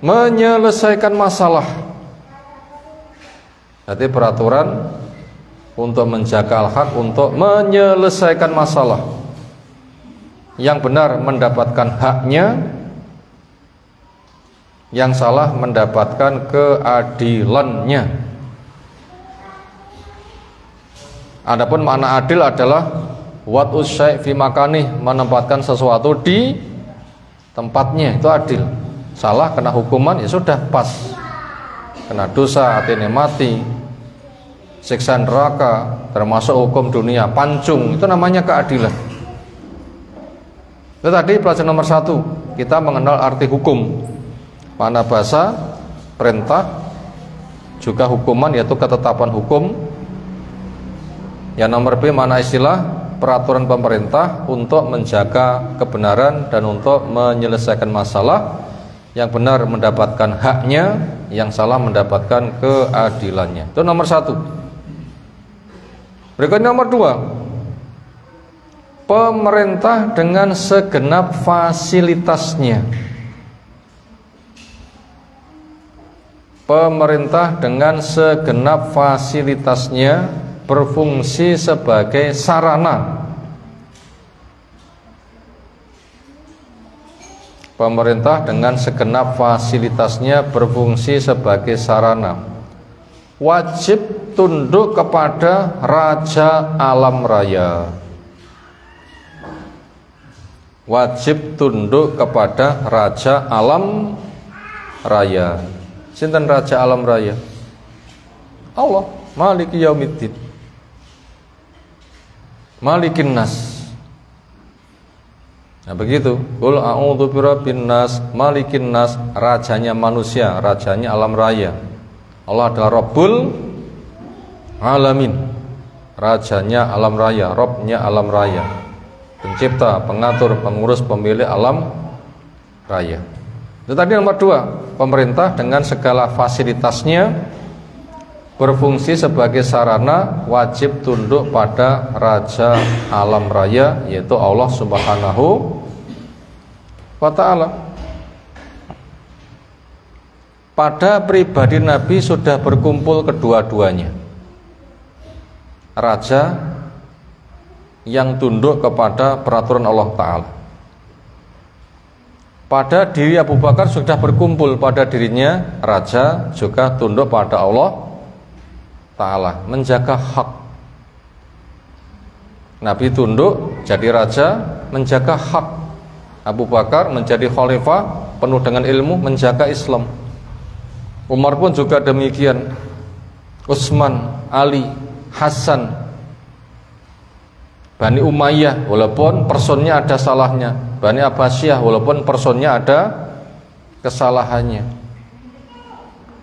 Menyelesaikan masalah. Jadi peraturan untuk menjaga al-haq, untuk menyelesaikan masalah. Yang benar mendapatkan haknya, yang salah mendapatkan keadilannya. Adapun makna adil adalah wat'us syai' fi makanih, menempatkan sesuatu di tempatnya, itu adil. Salah kena hukuman, ya sudah pas. Kena dosa, artinya mati, siksa neraka, termasuk hukum dunia, pancung, itu namanya keadilan. Itu tadi pelajaran nomor 1, kita mengenal arti hukum. Makna bahasa, perintah, juga hukuman, yaitu ketetapan hukum. Yang nomor B, makna istilah, peraturan pemerintah untuk menjaga kebenaran dan untuk menyelesaikan masalah. Yang benar mendapatkan haknya, yang salah mendapatkan keadilannya. Itu nomor 1. Berikutnya nomor 2, pemerintah dengan segenap fasilitasnya. Pemerintah dengan segenap fasilitasnya berfungsi sebagai sarana. Pemerintah dengan segenap fasilitasnya berfungsi sebagai sarana. Wajib tunduk kepada Raja Alam Raya. Wajib tunduk kepada Raja Alam Raya. Sinten Raja Alam Raya? Allah, Maliki Yaumiddin, Malikin Nas. Nah begitu, qul a'udzu birabbin nas, malikin nas, rajanya manusia, rajanya alam raya. Allah adalah Rabbul Alamin, rajanya alam raya, Rabbnya alam raya, pencipta, pengatur, pengurus, pemilik alam raya. Itu tadi nomor 2, pemerintah dengan segala fasilitasnya berfungsi sebagai sarana, wajib tunduk pada Raja Alam Raya, yaitu Allah Subhanahu wa ta'ala. Pada pribadi Nabi sudah berkumpul kedua-duanya. Raja yang tunduk kepada peraturan Allah Ta'ala. Pada diri Abu Bakar sudah berkumpul pada dirinya raja juga tunduk pada Allah Ta'ala, menjaga hak. Nabi tunduk jadi raja, menjaga hak. Abu Bakar menjadi khalifah, penuh dengan ilmu, menjaga Islam. Umar pun juga demikian. Utsman, Ali, Hasan, Bani Umayyah, walaupun personnya ada salahnya. Bani Abbasiyah, walaupun personnya ada kesalahannya.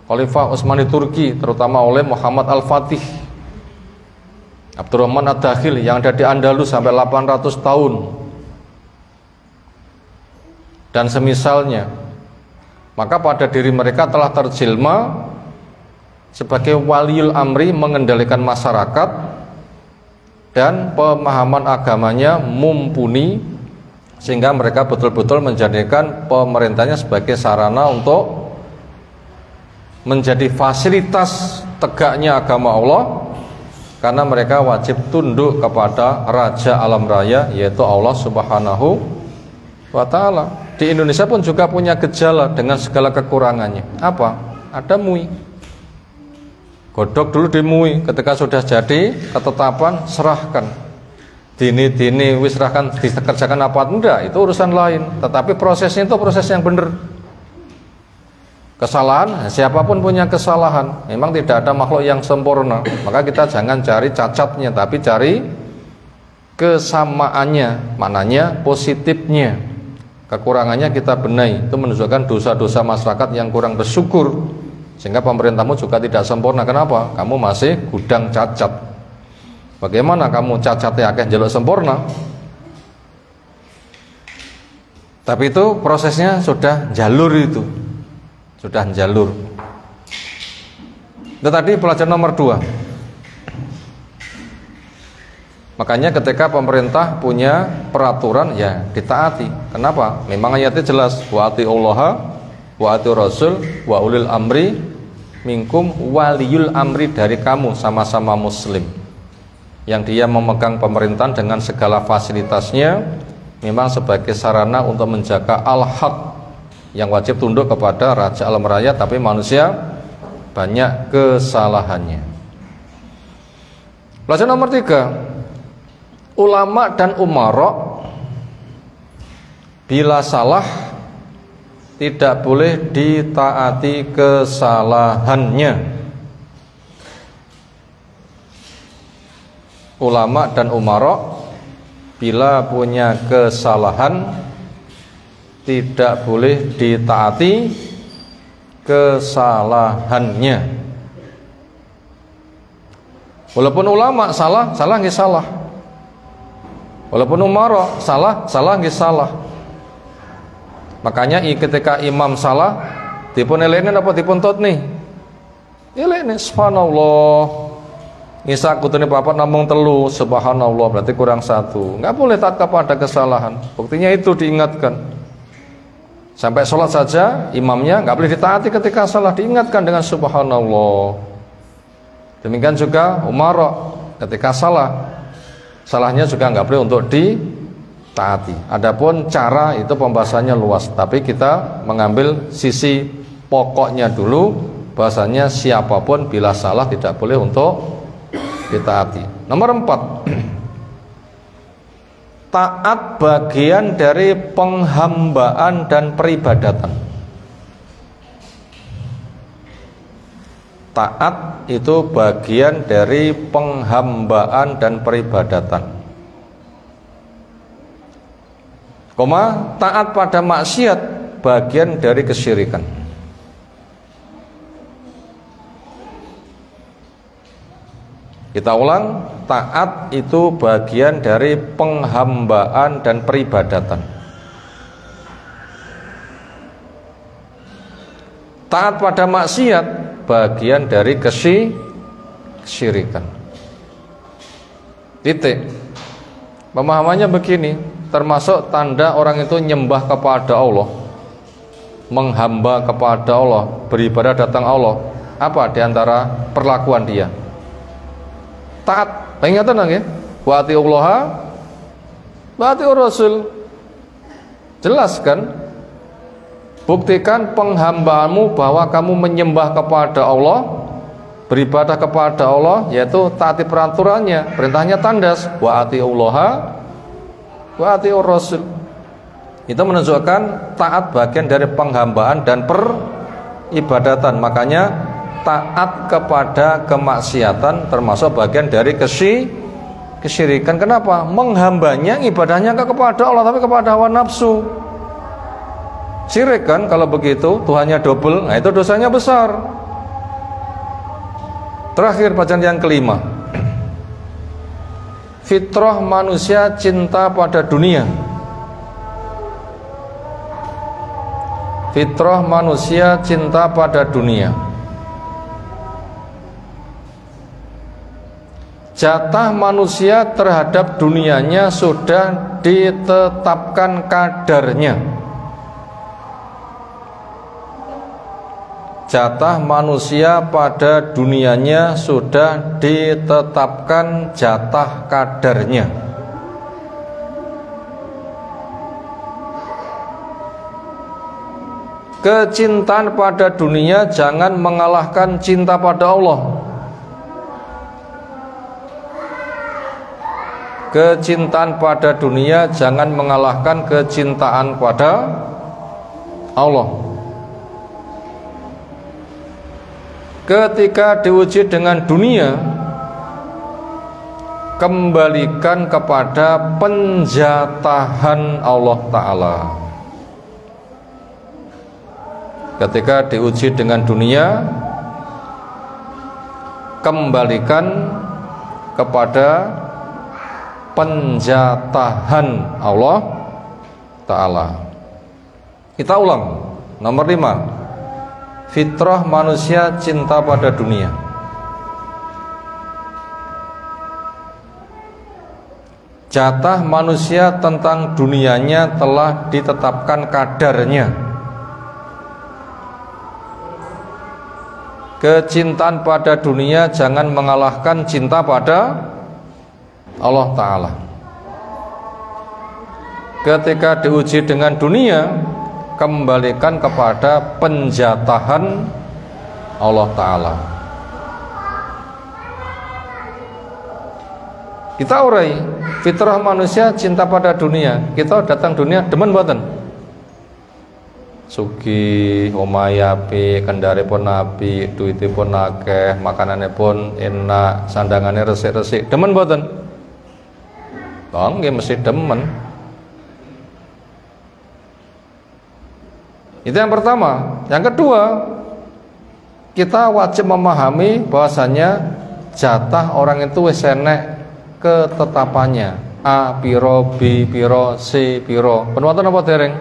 Khalifah Utsmani Turki, terutama oleh Muhammad Al-Fatih, Abdurrahman Ad-Dakhil yang ada di Andalus sampai 800 tahun, dan semisalnya. Maka pada diri mereka telah terjelma sebagai waliul amri, mengendalikan masyarakat, dan pemahaman agamanya mumpuni, sehingga mereka betul-betul menjadikan pemerintahnya sebagai sarana untuk menjadi fasilitas tegaknya agama Allah, karena mereka wajib tunduk kepada Raja Alam Raya, yaitu Allah Subhanahu wa ta'ala. Di Indonesia pun juga punya gejala dengan segala kekurangannya. Apa? Ada MUI. Godok dulu di MUI, ketika sudah jadi ketetapan serahkan. Dini wis serahkan, dikerjakan apa enggak, itu urusan lain. Tetapi prosesnya itu proses yang benar. Kesalahan, siapapun punya kesalahan. Memang tidak ada makhluk yang sempurna. Maka kita jangan cari cacatnya, tapi cari kesamaannya, maknanya positifnya. Kekurangannya kita benahi. Itu menunjukkan dosa-dosa masyarakat yang kurang bersyukur, sehingga pemerintahmu juga tidak sempurna. Kenapa? Kamu masih gudang cacat. Bagaimana kamu cacatnya akeh njaluk sempurna? Tapi itu prosesnya sudah jalur itu. Sudah jalur. Itu tadi pelajaran nomor 2. Makanya ketika pemerintah punya peraturan ya ditaati. Kenapa? Memang ayatnya jelas, wa atiullaha wa atiur rasul wa ulil amri minkum, waliyul amri dari kamu, sama-sama muslim. Yang dia memegang pemerintahan dengan segala fasilitasnya memang sebagai sarana untuk menjaga al-haq, yang wajib tunduk kepada Raja Alam Raya, tapi manusia banyak kesalahannya. Pelajaran nomor 3, ulama dan umara bila salah tidak boleh ditaati kesalahannya. Ulama dan umara bila punya kesalahan tidak boleh ditaati kesalahannya. Walaupun ulama salah, salah nggih salah. Walaupun umara salah, salah nggih salah. Makanya ketika imam salah, dipun elene apa dipun nih? Elene, subhanallah. Ngisa kutune papat namung telu, subhanallah, berarti kurang 1. Enggak boleh taat kepada kesalahan. Buktinya itu diingatkan. Sampai sholat saja imamnya enggak boleh ditaati ketika salah, diingatkan dengan subhanallah. Demikian juga umara ketika salah, salahnya juga enggak boleh untuk ditaati. Adapun cara itu pembahasannya luas, tapi kita mengambil sisi pokoknya dulu, bahasanya siapapun bila salah tidak boleh untuk ditaati. Nomor 4, taat bagian dari penghambaan dan peribadatan. Taat itu bagian dari penghambaan dan peribadatan. Taat pada maksiat bagian dari kesyirikan. Kita ulang, taat itu bagian dari penghambaan dan peribadatan. Taat pada maksiat bagian dari kesyirikan. Titik. Pemahamannya begini, termasuk tanda orang itu nyembah kepada Allah, menghamba kepada Allah, beribadah datang Allah. Apa diantara perlakuan dia? Taat, ingatan ya? Wa atiullaha wa atiur rasul. Jelas kan? Buktikan penghambaanmu bahwa kamu menyembah kepada Allah, beribadah kepada Allah, yaitu taati peraturannya, perintahnya tandas, wa atiullaha wa atiur rasul. Itu menunjukkan taat bagian dari penghambaan dan peribadatan. Makanya taat kepada kemaksiatan termasuk bagian dari kesyirikan. Kenapa? Menghambanya, ibadahnya enggak kepada Allah tapi kepada hawa nafsu. Syirik kan kalau begitu, Tuhannya double, nah itu dosanya besar. Terakhir pelajaran yang kelima, fitrah manusia cinta pada dunia. Fitrah manusia cinta pada dunia. Jatah manusia terhadap dunianya sudah ditetapkan kadarnya. Jatah manusia pada dunianya sudah ditetapkan jatah kadarnya. Kecintaan pada dunia jangan mengalahkan cinta pada Allah. Kecintaan pada dunia jangan mengalahkan kecintaan pada Allah. Ketika diuji dengan dunia, kembalikan kepada penjatahan Allah Ta'ala. Ketika diuji dengan dunia, kembalikan kepada penjatahan Allah Ta'ala. Kita ulang. Nomor 5, fitrah manusia cinta pada dunia. Jatah manusia tentang dunianya telah ditetapkan kadarnya. Kecintaan pada dunia jangan mengalahkan cinta pada Allah Ta'ala. Ketika diuji dengan dunia, kembalikan kepada penjatahan Allah Ta'ala. Kita urai, fitrah manusia cinta pada dunia. Kita datang dunia demen mboten? Sugi, omahe apik, kendare pun apik, duite pun akeh, makanane pun enak, sandangane resik-resik. Demen mboten? Nggih mesti demen. Itu yang pertama. Yang kedua, kita wajib memahami bahwasanya jatah orang itu wis enek ketetapannya. A piro, B piro, C piro. Pun wonten apa dereng?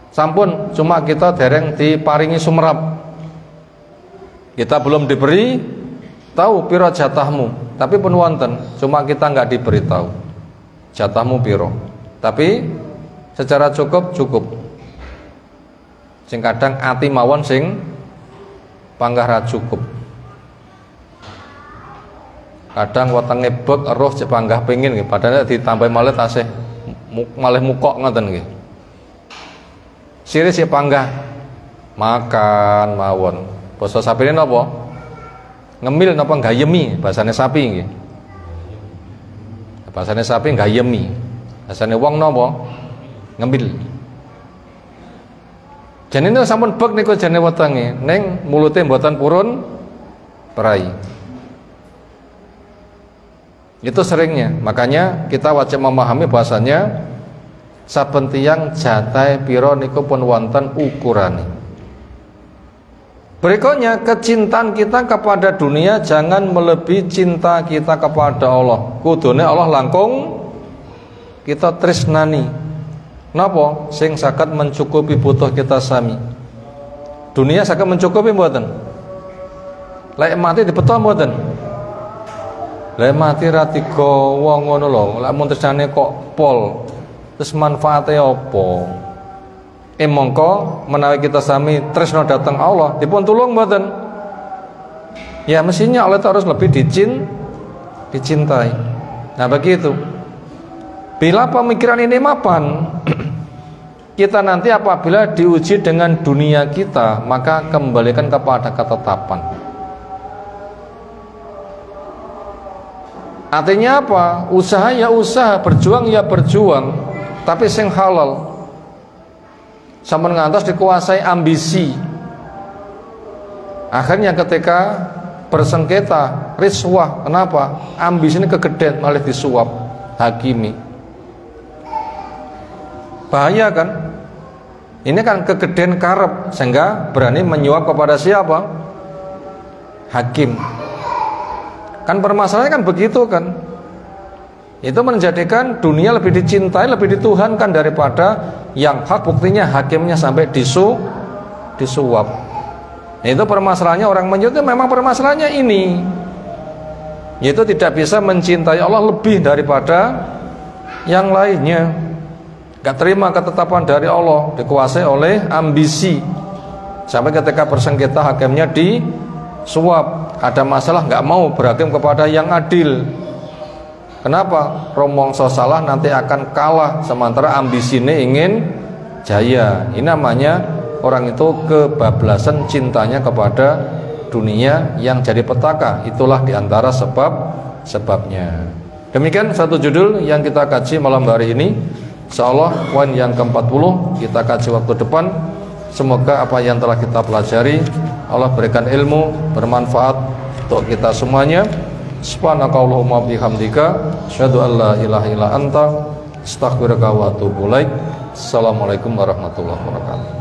Sampun, cuma kita dereng diparingi sumerap. Kita belum diberi tahu piro jatahmu, tapi pun wonten, cuma kita nggak diberitahu jatahmu piro. Tapi secara cukup. Sing kadang ati mawon sing panggah ra cukup. Kadang wetenge bek roh cek panggah pengin nggih, padahal ditambah malih tasih malih mukok ngoten nggih. Sire sik panggah makan mawon. Basa sapine napa? Ngemil napa gayemi bahasane sapi nggih. Bahasane sapi gayemi. Bahasane wong napa? Ngemil. Janine sampun bek niku jane wetenge, ning mulute mboten purun perai. Itu seringnya. Makanya kita wajib memahami bahasanya saben tiyang jatahe pira niku pun wonten ukurane. Berikutnya, kecintaan kita kepada dunia jangan melebihi cinta kita kepada Allah. Kudune Allah langkung kita tresnani. Napa? Sing saged mencukupi butuh kita sami. Dunia saged mencukupi mboten? Lek mati dibeto mboten? Lek mati ra digawa ngono lho, lek mun tresnane kok pol. Terus manfaate apa? Mongko menawi kita sami tresno datang Allah, dipun tulung mboten? Ya mestinya Allah itu harus lebih dicintai. Nah begitu. Bila pemikiran ini mapan, kita nanti apabila diuji dengan dunia kita, maka kembalikan kepada ketetapan. Artinya apa? Usaha ya usaha, berjuang ya berjuang, tapi sing halal. Sampun ngantos dikuasai ambisi. Akhirnya ketika bersengketa, riswah, kenapa? Ambisi ini kegedean malah disuap hakimi. Bahaya kan? Ini kan kegedean karep sehingga berani menyuap kepada siapa? Hakim. Kan permasalahannya kan begitu kan? Itu menjadikan dunia lebih dicintai, lebih dituhankan daripada yang hak. Buktinya hakimnya sampai disuap. Itu permasalahannya orang menyuap. Memang permasalahannya ini, yaitu tidak bisa mencintai Allah lebih daripada yang lainnya. Gak terima ketetapan dari Allah, dikuasai oleh ambisi. Sampai ketika bersengketa hakimnya disuap. Ada masalah gak mau berhakim kepada yang adil. Kenapa? Romongso salah nanti akan kalah, sementara ambisi ini ingin jaya. Ini namanya orang itu kebablasan cintanya kepada dunia yang jadi petaka. Itulah diantara sebabnya. Demikian satu judul yang kita kaji malam hari ini. Insyaallah poin yang ke-40 kita kaji waktu depan. Semoga apa yang telah kita pelajari Allah berikan ilmu bermanfaat untuk kita semuanya. Subhanakallahumma bihamdika asyhadu an la ilaha illa anta astaghfiruka wa atubu ilaik. Assalamualaikum warahmatullahi wabarakatuh.